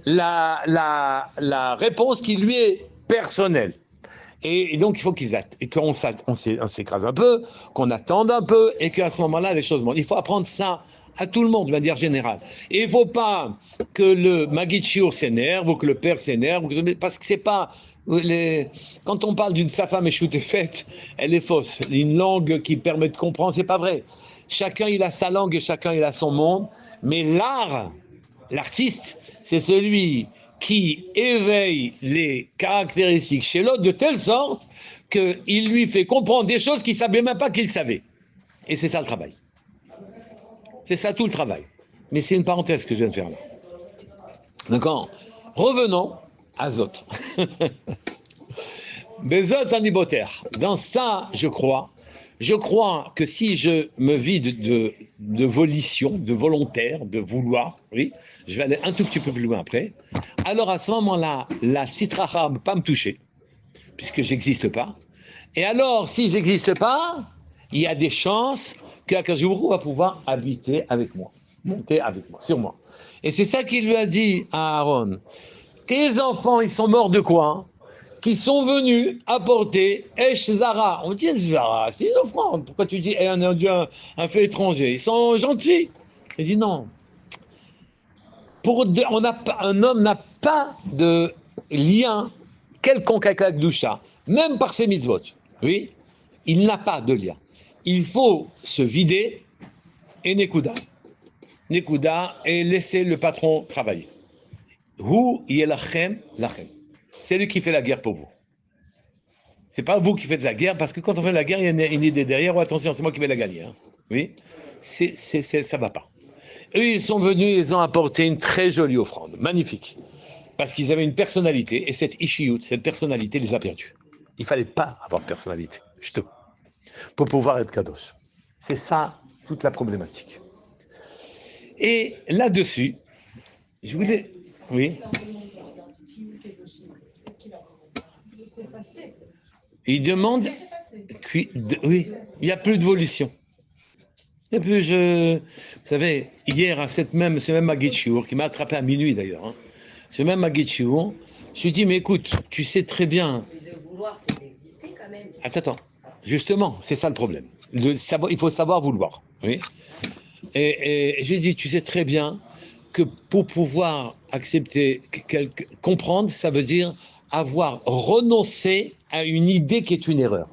la réponse qui lui est personnelle. Et donc, il faut qu'on s'écrase un peu, qu'on attende un peu, et qu'à ce moment-là, les choses montent. Il faut apprendre ça à tout le monde, de manière générale. Et il ne faut pas que le Magichiour s'énerve, ou que le père s'énerve, parce que c'est pas... Quand on parle d'une safa méchoute faite, elle est fausse. Une langue qui permet de comprendre, c'est pas vrai. Chacun, il a sa langue et chacun, il a son monde. Mais l'artiste, c'est celui qui éveille les caractéristiques chez l'autre de telle sorte qu'il lui fait comprendre des choses qu'il ne savait même pas qu'il savait. Et c'est ça le travail. C'est ça tout le travail. Mais c'est une parenthèse que je viens de faire là. D'accord? Revenons à Zot. Bezot Aniboter. Dans ça, je crois que si je me vide de volition, de volontaire, de vouloir, oui, je vais aller un tout petit peu plus loin après, alors à ce moment-là, la sitracha ne peut pas me toucher, puisque j'existe pas. Et alors, si j'existe pas, il y a des chances qu'un jour va pouvoir habiter avec moi, monter avec moi, sur moi. Et c'est ça qu'il lui a dit à Aaron. Tes enfants, ils sont morts de quoi, hein? Qui sont venus apporter Esh Zara. On dit Zara, c'est une offrande. Pourquoi tu dis un fait étranger? Ils sont gentils. Il dit non. Un homme n'a pas de lien quelconque avec la Kedusha, même par ses mitzvot. Oui. il n'a pas de lien. Il faut se vider et Nekuda. Nekuda et laisser le patron travailler. Hu yelachem lachem. C'est lui qui fait la guerre pour vous. C'est pas vous qui faites la guerre, parce que quand on fait la guerre, il y a une idée derrière. Oh, attention, c'est moi qui vais la gagner. Hein. Oui, ça va pas. Eux, ils sont venus, ils ont apporté une très jolie offrande, magnifique, parce qu'ils avaient une personnalité, et cette ishiyut, cette personnalité, les a perdus. Il fallait pas avoir de personnalité, justement, pour pouvoir être kadosh. C'est ça toute la problématique. Et là-dessus, je voulais, oui. Il demande, oui, il n'y a plus d'évolution. Il n'y a plus, vous savez, hier, à ce même Maguid Shiur, qui m'a attrapé à minuit d'ailleurs, hein, ce même Maguid Shiur, je lui ai dit, mais écoute, tu sais très bien. Mais de vouloir, c'est d'exister quand même. Attends, justement, c'est ça le problème. Il faut savoir vouloir. Oui. Et je lui ai dit, tu sais très bien que pour pouvoir accepter, comprendre, ça veut dire avoir renoncé à une idée qui est une erreur.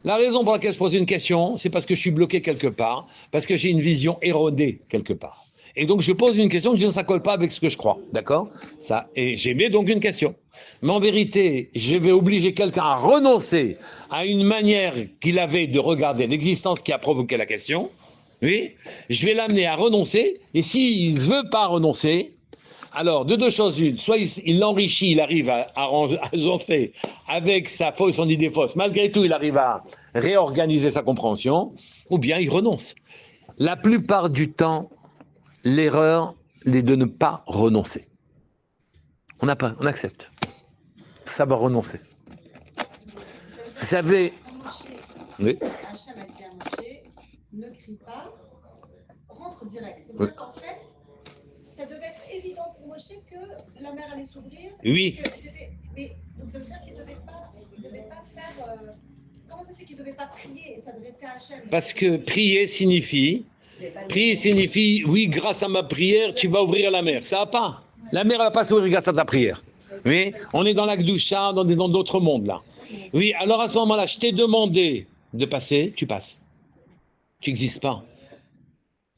La raison pour laquelle je pose une question, c'est parce que je suis bloqué quelque part, parce que j'ai une vision erronée quelque part. Et donc je pose une question, je dis ça colle pas avec ce que je crois, d'accord ? Ça, et j'émets donc une question. Mais en vérité, je vais obliger quelqu'un à renoncer à une manière qu'il avait de regarder l'existence qui a provoqué la question. Oui, je vais l'amener à renoncer, et s'il ne veut pas renoncer, alors de deux choses une, soit il l'enrichit, il arrive à agencer avec son idée fausse, malgré tout il arrive à réorganiser sa compréhension, ou bien il renonce. La plupart du temps, l'erreur est de ne pas renoncer. On accepte. Il faut savoir renoncer. Vous savez... Oui. Hachem a dit à Moshe, ne crie pas, rentre direct. C'est dire qu'en fait, ça devait être évident pour Moshe que la mer allait s'ouvrir. Oui. Mais donc ça veut dire qu'il ne devait pas faire. Comment ça c'est qu'il ne devait pas prier et s'adresser à Hachem? Parce que prier signifie, oui, grâce à ma prière, tu vas ouvrir la mer. Ça va pas. La mer ne va pas s'ouvrir grâce à ta prière. Oui. On est dans la Gdusha, dans d'autres mondes là. Oui, alors à ce moment-là, je t'ai demandé de passer, tu passes. Tu n'existes pas.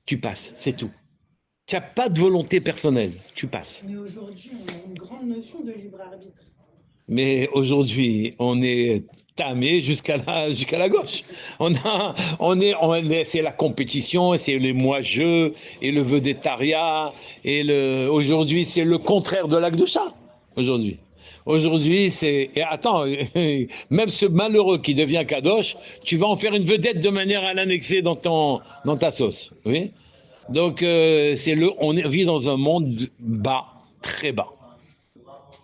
Tu passes, c'est tout. Tu n'as pas de volonté personnelle, tu passes. Mais aujourd'hui, on a une grande notion de libre arbitre. Mais aujourd'hui, on est tamé jusqu'à la gauche. C'est la compétition, c'est les moi-je, et le vedettariat, aujourd'hui, c'est le contraire de l'Akdoucha. Aujourd'hui, et attends, même ce malheureux qui devient kadosh, tu vas en faire une vedette de manière à l'annexer dans ta sauce. Oui. Donc, on vit dans un monde bas, très bas.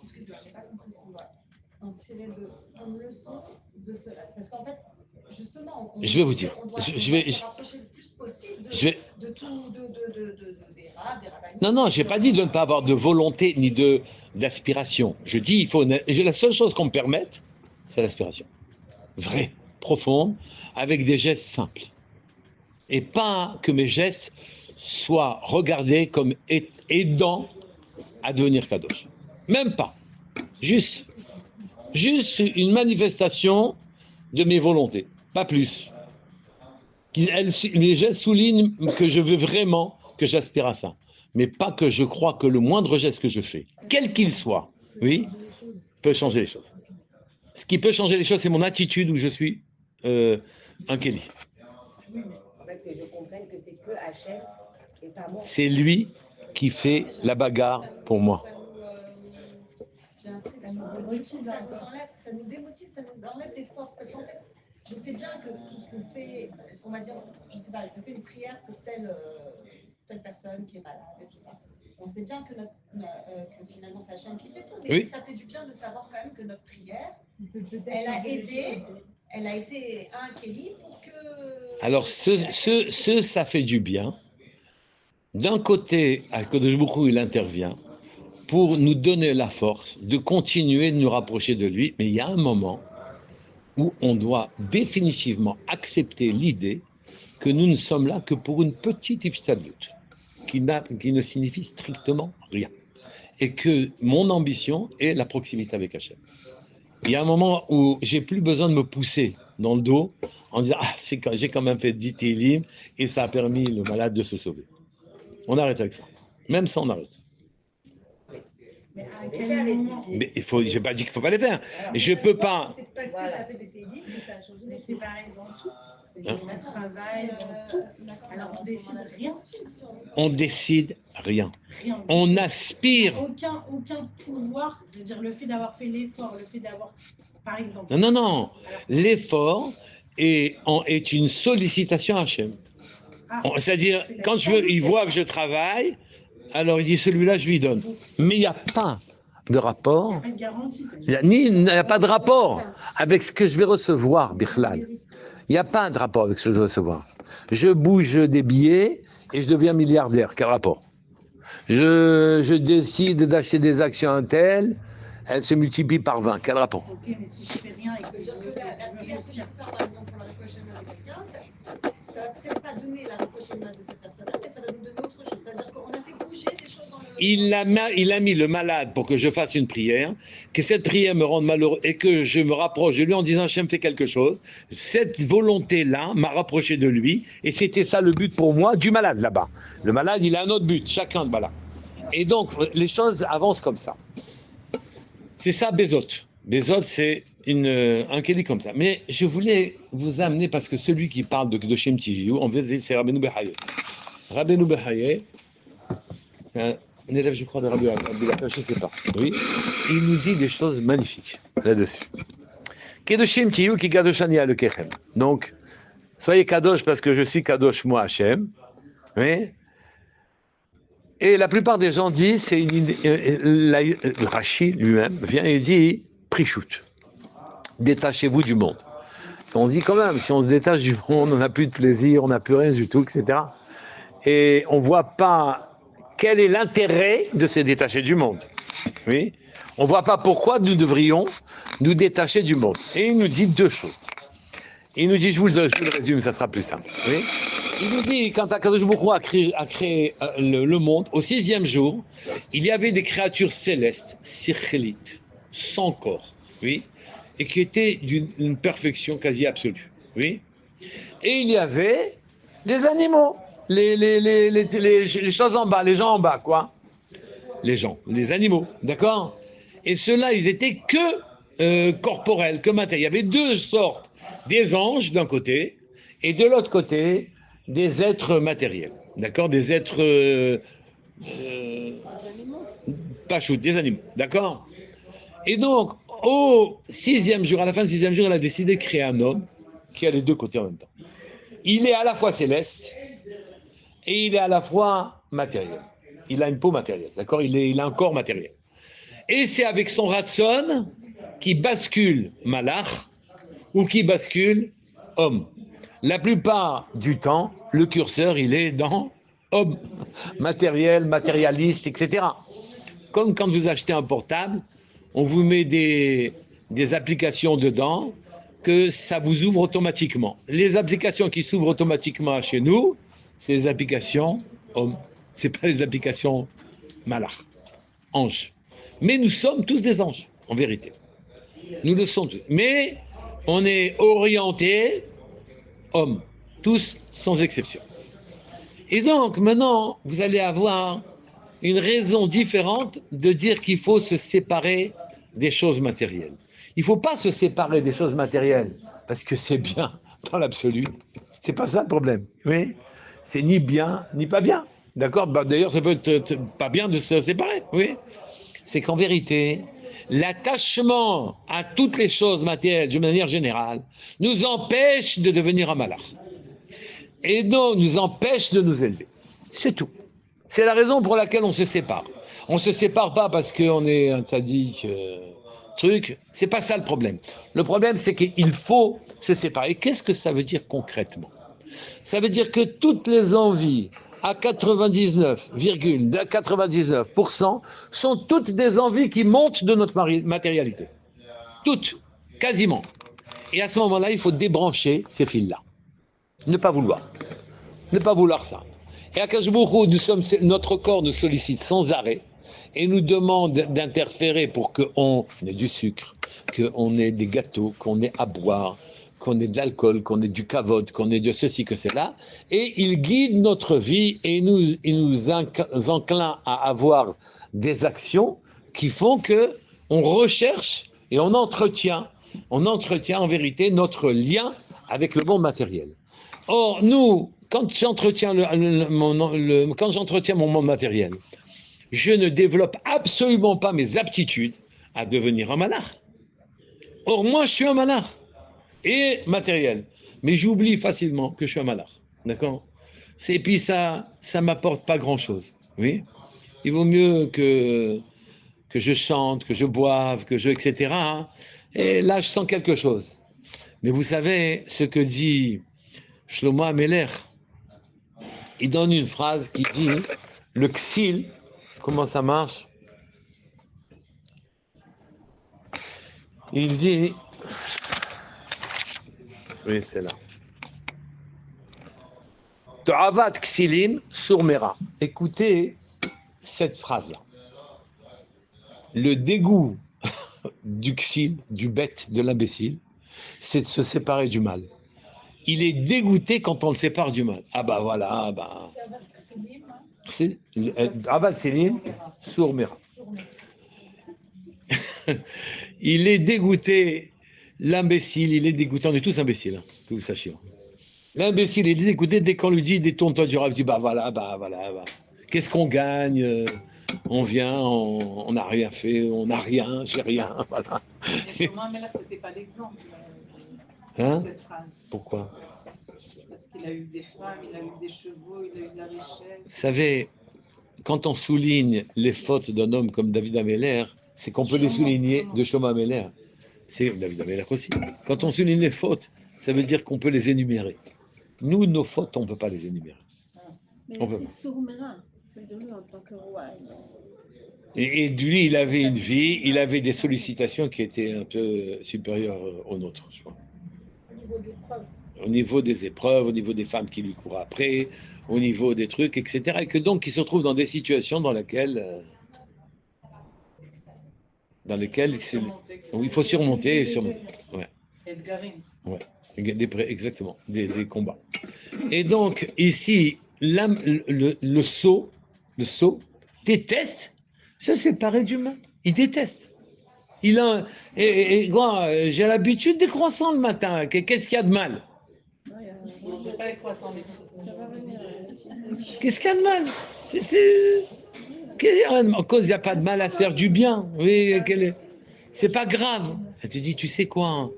Excusez-moi, j'ai pas compris ce qu'on doit en tirer comme leçon de cela. Parce qu'en fait, justement, je vais vous dire. On doit se rapprocher le plus possible de tout, des rabbins. Non, j'ai pas dit de ne pas avoir de volonté ni d'aspiration. Je dis, la seule chose qu'on me permette, c'est l'aspiration. Vraie, profonde, avec des gestes simples. Et pas que mes gestes soient regardés comme aidant à devenir kadosh. Même pas. Juste une manifestation de mes volontés. Pas plus. Les gestes soulignent que je veux vraiment, que j'aspire à ça. Mais pas que je crois que le moindre geste que je fais, quel qu'il soit, oui, peut changer les choses. Ce qui peut changer les choses, c'est mon attitude où je suis un Kéli. En fait, que je comprenne que c'est que Hachem et pas moi. C'est lui qui fait la bagarre pour moi. J'ai l'impression ça nous démotive, ça nous enlève des forces. Parce qu'en fait, je sais bien que tout ce qu'on fait, on va dire, je sais pas, je fais une prière pour telle personne qui est malade et tout ça. On sait bien que finalement c'est Hachem qui fait tout, mais oui. Ça fait du bien de savoir quand même que notre prière, elle a été un Kéli pour que... Alors, ça fait du bien. D'un côté, Akadosh Baruch Hu, il intervient pour nous donner la force de continuer de nous rapprocher de lui, mais il y a un moment où on doit définitivement accepter l'idée que nous ne sommes là que pour une petite ibstadlut qui ne signifie strictement rien, et que mon ambition est la proximité avec Hachem. il y a un moment où j'ai plus besoin de me pousser dans le dos en disant j'ai quand même fait 10 télim et ça a permis le malade de se sauver. On arrête avec ça. Même ça, on arrête. Mais à quel moment? Mais j'ai pas dit qu'il faut pas les faire. Je peux pas. C'est parce que tu as fait des télim que ça a changé. Mais c'est pareil dans tout. C'est dans le travail, dans tout. Alors on décide rien. On décide rien. Rien. On aspire. Aucun pouvoir. C'est-à-dire le fait d'avoir fait l'effort, le fait d'avoir, par exemple. Non. L'effort est une sollicitation à Hachem. C'est-à-dire, quand il voit que je travaille, alors il dit celui-là, je lui donne. Mais il n'y a pas de rapport. Il n'y a pas de rapport avec ce que je vais recevoir, Bichlal. Il n'y a pas de rapport avec ce que je vais recevoir. Je bouge des billets et je deviens milliardaire. Quel rapport? Je décide d'acheter des actions à un tel, elles se multiplient par 20. Quel rapport? Ok, mais si je fais rien et que La prière que je vais faire, par exemple, pour la réconciliation de quelqu'un, ça va peut-être pas donner la réconciliation de cette personne-là, mais ça va nous donner autre chose. C'est-à-dire qu'on a fait bouger des choses dans le... Il a mis le malade pour que je fasse une prière, que cette prière me rende malheureux et que je me rapproche de lui en disant Hachem fait quelque chose. Cette volonté-là m'a rapproché de lui et c'était ça le but pour moi du malade là-bas. Le malade, il a un autre but, chacun de malade. Et donc, les choses avancent comme ça. C'est ça, Bezot. Bezot, c'est un kéli comme ça. Mais je voulais vous amener, parce que celui qui parle de Kedoshim Tiviou, on veut dire, c'est Rabbeinu Behaye. Rabbeinu Behaye, c'est un élève, je crois, de Rabbi Abdullah, je ne sais pas. Oui. Il nous dit des choses magnifiques là-dessus. Kedoshim Tiviou ki Kadoshani al Kechem. Donc, soyez Kadosh parce que je suis Kadosh, moi, Hachem. Oui. Et la plupart des gens disent, Rashi lui-même vient et dit, Prichout, détachez-vous du monde. Et on dit quand même, si on se détache du monde, on n'a plus de plaisir, on n'a plus rien du tout, etc. Et on ne voit pas quel est l'intérêt de se détacher du monde. Oui, on ne voit pas pourquoi nous devrions nous détacher du monde. Et il nous dit deux choses. Il nous dit, je vous le résume, ça sera plus simple. Oui. Il nous dit, quand Akadosh Baruch Hu a créé le monde, au 6e jour, il y avait des créatures célestes, sirchelites, sans corps, oui, et qui étaient d'une perfection quasi absolue, oui. Et il y avait les animaux, les choses en bas, les gens en bas, quoi. Les animaux, d'accord. Et ceux-là, ils étaient que corporels, que matériels. Il y avait deux sortes. Des anges d'un côté et de l'autre côté des êtres matériels, d'accord, des êtres pas chouettes, des animaux, d'accord. Et donc au 6e jour, à la fin du 6e jour, elle a décidé de créer un homme qui a les deux côtés en même temps. Il est à la fois céleste et il est à la fois matériel. Il a une peau matérielle, d'accord, il a un corps matériel. Et c'est avec son ratson qui bascule malach ou qui bascule homme. La plupart du temps, le curseur, il est dans homme, matériel, matérialiste, etc. Comme quand vous achetez un portable, on vous met des applications dedans que ça vous ouvre automatiquement. Les applications qui s'ouvrent automatiquement chez nous, c'est les applications hommes. C'est pas les applications malach, anges. Mais nous sommes tous des anges, en vérité. Nous le sommes tous. Mais on est orientés hommes, tous sans exception. Et donc maintenant, vous allez avoir une raison différente de dire qu'il faut se séparer des choses matérielles. Il ne faut pas se séparer des choses matérielles parce que c'est bien dans l'absolu. C'est pas ça le problème. Oui, c'est ni bien ni pas bien. D'accord. D'ailleurs, ça peut être pas bien de se séparer. Oui, c'est qu'en vérité, l'attachement à toutes les choses matérielles, de manière générale, nous empêche de devenir un malach. Et donc, nous empêche de nous élever. C'est tout. C'est la raison pour laquelle on se sépare. On ne se sépare pas parce qu'on est un tzaddik, truc. C'est pas ça le problème. Le problème, c'est qu'il faut se séparer. Qu'est-ce que ça veut dire concrètement? Ça veut dire que toutes les envies, à 99,99%, sont toutes des envies qui montent de notre matérialité. Toutes, quasiment. Et à ce moment-là, il faut débrancher ces fils-là. Ne pas vouloir. Ne pas vouloir ça. Et à Akadosh Baruch Hu, notre corps nous sollicite sans arrêt. et nous demande d'interférer pour qu'on ait du sucre, qu'on ait des gâteaux, qu'on ait à boire, qu'on ait de l'alcool, qu'on ait du kavod, qu'on ait de ceci, que cela, et il guide notre vie et il nous enclin à avoir des actions qui font que on recherche et on entretient en vérité notre lien avec le monde matériel. Or, nous, quand j'entretiens mon monde matériel, je ne développe absolument pas mes aptitudes à devenir un malach. Or, moi, je suis un malach et matériel. Mais j'oublie facilement que je suis un malach. D'accord? Et puis ça m'apporte pas grand-chose. Oui? Il vaut mieux que je chante, que je boive, etc. Hein? Et là, je sens quelque chose. Mais vous savez ce que dit Shlomo Ameler? Il donne une phrase qui dit le ksil, comment ça marche? Il dit, oui, c'est là. Ta'avat ksilim surmera. Écoutez cette phrase-là. Le dégoût du ksil, du bête, de l'imbécile, c'est de se séparer du mal. Il est dégoûté quand on le sépare du mal. Ah bah voilà, bah. Avat ksilim surmera. Il est dégoûté, l'imbécile, il est dégoûté, on est tous imbéciles, hein, que vous sachiez. L'imbécile, il est dégoûté dès qu'on lui dit, détourne-toi du rêve, il dit, bah voilà. Qu'est-ce qu'on gagne? On vient, on n'a rien fait, on n'a rien, j'ai rien, voilà. Mais sûrement, mais là, c'était pas l'exemple, Hein? cette phrase. Pourquoi? Parce qu'il a eu des femmes, il a eu des chevaux, il a eu de la richesse. Vous savez, quand on souligne les fautes d'un homme comme David Ameller, c'est qu'on peut les souligner de Shlomo Ameller. C'est David Ameller aussi. Quand on souligne les fautes, ça veut dire qu'on peut les énumérer. Nous, nos fautes, on ne peut pas les énumérer. Mais On peut aussi Sourmera, c'est-à-dire lui en tant que roi. Et lui, il avait une vie, il avait des sollicitations qui étaient un peu supérieures aux nôtres, je crois. Au niveau des épreuves, au niveau des femmes qui lui courent après, au niveau des trucs, etc. Et que donc, il se retrouve dans des situations dans lesquelles il faut surmonter. Ouais. Ouais. Exactement, des combats. Et donc, ici, le sot déteste se séparer du mal. Il déteste. J'ai l'habitude des croissants le matin. Qu'est-ce qu'il y a de mal? Pas les croissants, Qu'est-ce qu'il y a de mal? En cause, il n'y a pas de mal à se faire du bien. Oui, c'est pas grave. Elle te dit, tu sais quoi, hein?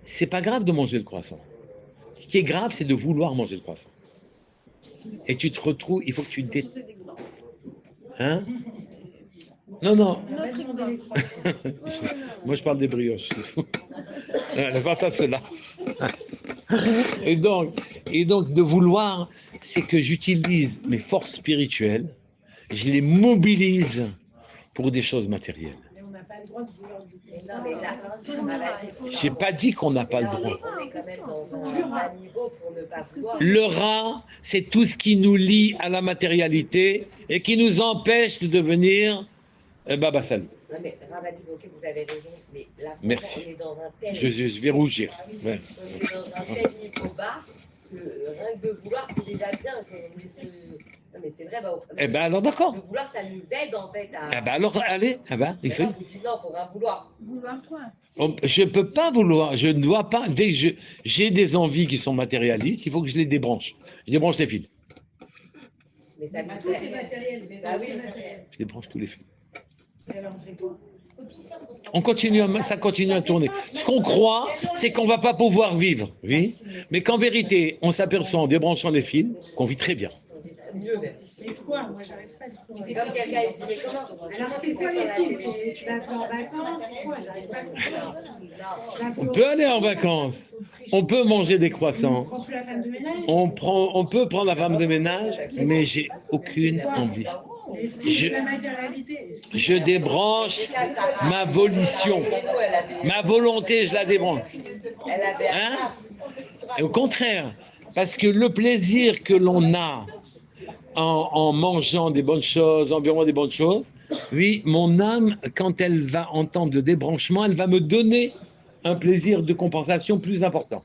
C'est pas grave de manger le croissant. Ce qui est grave, c'est de vouloir manger le croissant. Et tu te retrouves, il faut que tu détestes. Hein? Non. Moi, je parle des brioches. Le partage, c'est là. Et donc, de vouloir, c'est que j'utilise mes forces spirituelles, je les mobilise pour des choses matérielles. Mais on n'a pas le droit de vouloir du coup. J'ai pas dit qu'on n'a pas le droit. On est quand même dans un niveau pour ne pas vouloir. Le rat, c'est tout ce qui nous lie à la matérialité et qui nous empêche de devenir Baba Salou. Non mais Rabbi Bokeh, vous avez raison, mais là, merci. On est dans un tel... Je vais rougir. Ouais. On est dans un tel niveau bas que rien que de vouloir, c'est déjà bien. Non mais c'est vrai, alors d'accord. De vouloir, ça nous aide en fait à... alors allez, il faut... Vous dites non, il faut rien vouloir. Vouloir quoi? Je ne peux pas vouloir, je ne dois pas, dès que j'ai des envies qui sont matérialistes, il faut que je les débranche. Je débranche les fils. Mais ça nous aide. Je débranche tous les fils. Ça continue à tourner. Ce qu'on croit, c'est qu'on ne va pas pouvoir vivre, oui, mais qu'en vérité, on s'aperçoit en débranchant les fils qu'on vit très bien. Mais quoi? Moi, j'arrive pas à dire. C'est comme quelqu'un qui dit, mais comment? Alors, c'est quoi les films? Tu vas pas en vacances? Quoi? J'arrive pas à dire. On peut aller en vacances. On peut manger des croissants. On prend plus la femme de ménage? On peut prendre la femme de ménage, mais j'ai aucune envie. Je débranche ma volition. Ma volonté, je la débranche. Hein? Et au contraire, parce que le plaisir que l'on a en mangeant des bonnes choses, en buvant des bonnes choses, oui, mon âme, quand elle va entendre le débranchement, elle va me donner un plaisir de compensation plus important.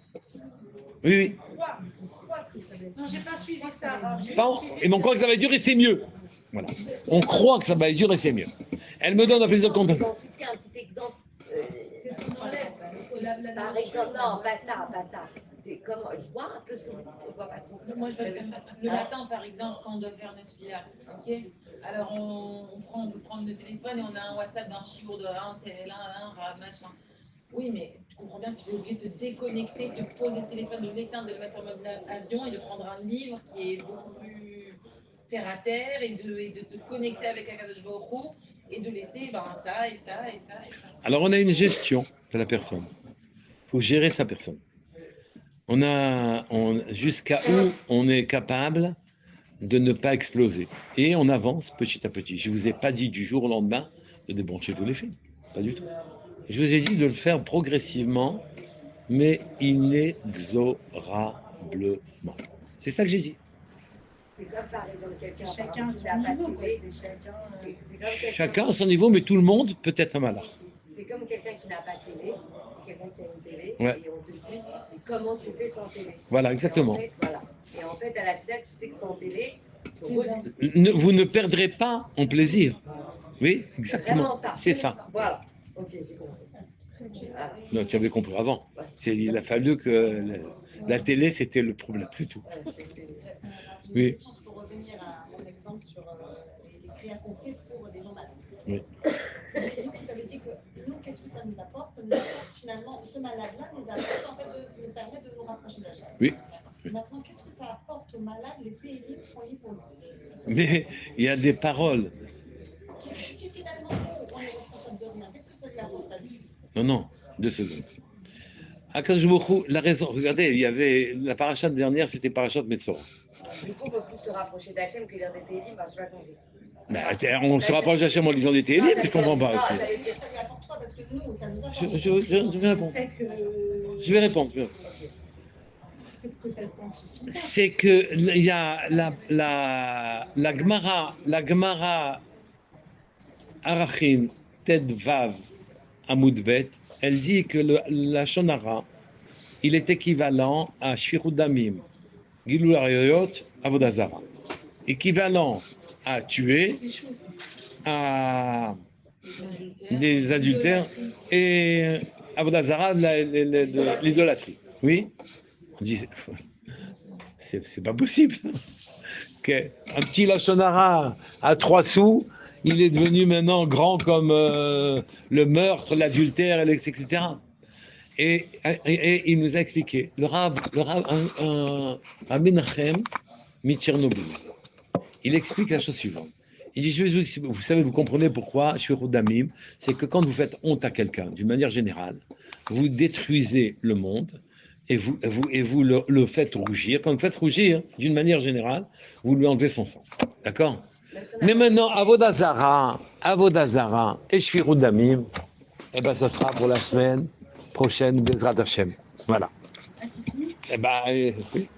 Oui, oui. Non, j'ai pas suivi ça. Bon, et on croit que ça va durer, c'est mieux. Voilà. On croit que ça va durer, c'est mieux. Elle me donne un plaisir de compensation. Un petit exemple. Par exemple, non, pas ça. C'est comme, je vois un peu ce que vous dites, je vois pas trop. Moi, je vais le matin, par exemple, quand on doit faire notre filiale, ok. Alors, on peut prendre le téléphone et on a un WhatsApp d'un chiour de un tel, un machin. Oui, mais tu comprends bien que tu es obligé de te déconnecter, de poser le téléphone, de l'éteindre, de le mettre en mode avion et de prendre un livre qui est beaucoup plus terre à terre et de te connecter avec Akadosh Baruch Hu et de laisser ça et ça et ça et ça. Alors, on a une gestion de la personne. Il faut gérer sa personne. Jusqu'à où on est capable de ne pas exploser. Et on avance petit à petit. Je ne vous ai pas dit du jour au lendemain de débrancher tous les fils. Pas du tout. Je vous ai dit de le faire progressivement, mais inexorablement. C'est ça que j'ai dit. C'est comme par exemple quelqu'un Chacun à qui n'a son pas niveau, quoi. télé. C'est chacun. C'est comme quelqu'un- Chacun à son niveau, mais tout le monde peut être un malade. C'est comme quelqu'un qui n'a pas de télé, quelqu'un qui a une télé, Ouais. et on te dit mais comment tu fais sans télé. Voilà, exactement. Et en fait, à la finale, tu sais que sans télé, tu Vous ne perdrez pas en plaisir. Oui, exactement. C'est ça. Voilà. Ok, j'ai compris. Ah. Non, tu avais compris avant. Il a fallu que la télé, c'était le problème, c'est tout. J'ai Oui. une question pour revenir à mon exemple sur les prières qu'on fait pour des gens malades. Oui. Nous, vous avez dit que nous, qu'est-ce que ça nous apporte? Ça nous apporte finalement, ce malade-là nous apporte en fait de nous permettre de nous rapprocher d'Hachem. Oui. Maintenant, qu'est-ce que ça apporte aux malades, les télim qu'on lit pour nous? Mais il y a des paroles. Si finalement, nous, on est responsable de rien, qu'est-ce que ça lui apporte à lui? Non, 2 secondes. Akadosh Baruch Hu, la raison, regardez, il y avait la parachat dernière, c'était parachat Metzora. Du coup, on peut plus se rapprocher d'Hachem que lire des télim, je vais compris. On se rapproche d'Hachem en lisant des télim, je comprends pas aussi. Ça lui apporte quoi? Parce que nous, ça nous apporte. Je vais répondre. Peut-être que, Je vais répondre. peut-être que ça se quantifie pas. C'est que il y a la Gemara Arachin Ted Vav Amoudbet, elle dit que la Shonara, il est équivalent à Shvirut Damim, Gilul Arayot, Avodazara. Équivalent à tuer, à des adultères et Avodazara, l'idolâtrie. Oui? On dit, c'est pas possible. Okay. Un petit Lachonara à 3 sous, il est devenu maintenant grand comme le meurtre, l'adultère, etc. Et il nous a expliqué, le Rav Menachem Mitchernobyl, il explique la chose suivante. Il dit, vous savez, vous comprenez pourquoi Shvirut Damim, c'est que quand vous faites honte à quelqu'un, d'une manière générale, vous détruisez le monde, et vous le faites rougir. Quand vous faites rougir, d'une manière générale, vous lui enlevez son sang. D'accord? Mais maintenant, Avodazara et Shvirut Damim, eh ben, ça sera pour la semaine prochaine, Bezrat Hashem. Voilà. Eh ben, oui.